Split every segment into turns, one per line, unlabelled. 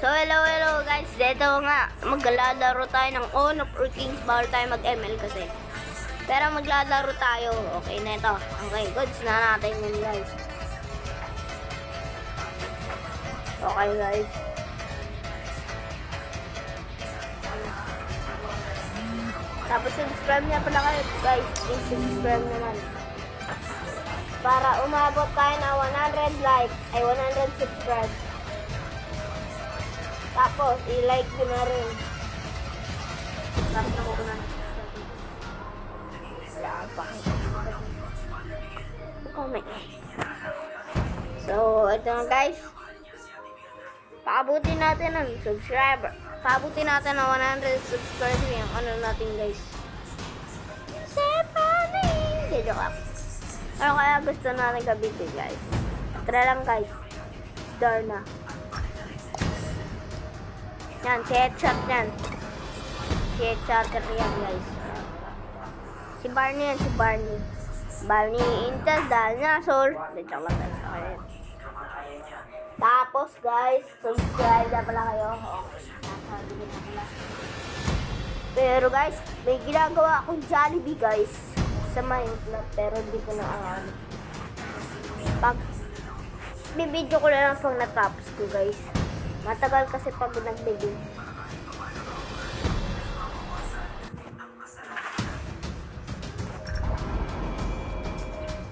So, hello guys. Dito nga, maglalaro tayo ng Honor of Kings. Bawal tayo mag-ML kasi. Pero maglalaro tayo. Okay na ito. Okay, goods na natin yun guys. Okay guys. Tapos subscribe na pala kayo guys. Please subscribe naman. Para umabot tayo na 100 likes. Ay 100 subscribe. Tapos i-like ko na rin. Tapos na ko na. Wala pa. Comment. So, ito na guys. Paabutin natin ng subscriber. Paabutin natin ng 100 subscribers yung ano natin guys. Sepaning! Joke up. Ano kaya gusto natin gabitin guys? Tara lang guys. Darna. Yan, si headshot yan. Si headshotter yan guys. Si Barney yan, si Barney. Barney Intel Dinosaur. Joke lang guys. Okay. Tapos guys, subscribe na pala kayo. Pero guys, may ginagawa akong Jollibee guys sa Minecraft, pero hindi ko na alam. Pag bibidyo ko na lang pag natapos ko guys. Matagal kasi pag nag-video.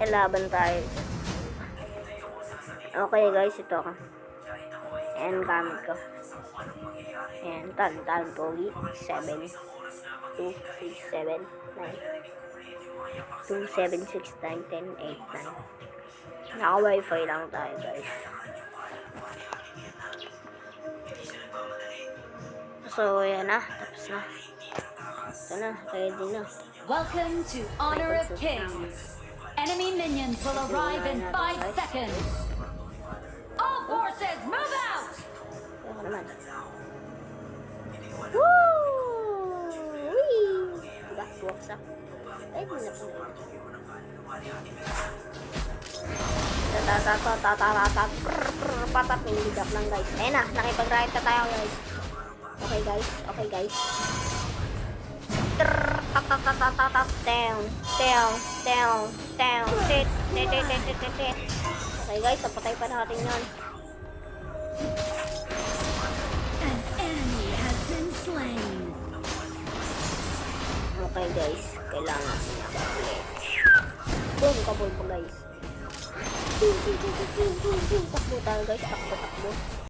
Laban tayo. Okay guys, ito ka. Ayan gamit ko. Ayan, tan pogi. 7 2 6 7 9 2 7 6 9 10 8 9. Naka wifi lang tayo guys. So ayan na, tapos na. Ito na, ready na.
Welcome to Honor of Kings. Enemy minions will arrive in 5 seconds. All forces, move out!
Ako naman. Woo! Wee! Diba? Buksa. Ay, hindi na po. Patat, nilidap lang guys. Ayun na, nakipag-riot na tayo guys. Okay guys, okay guys. Okay guys, napatay pa natin yun.
An enemy has been slain.
Okay guys, kailangan boom, kabul pa guys. Takbo tayo guys, takbo.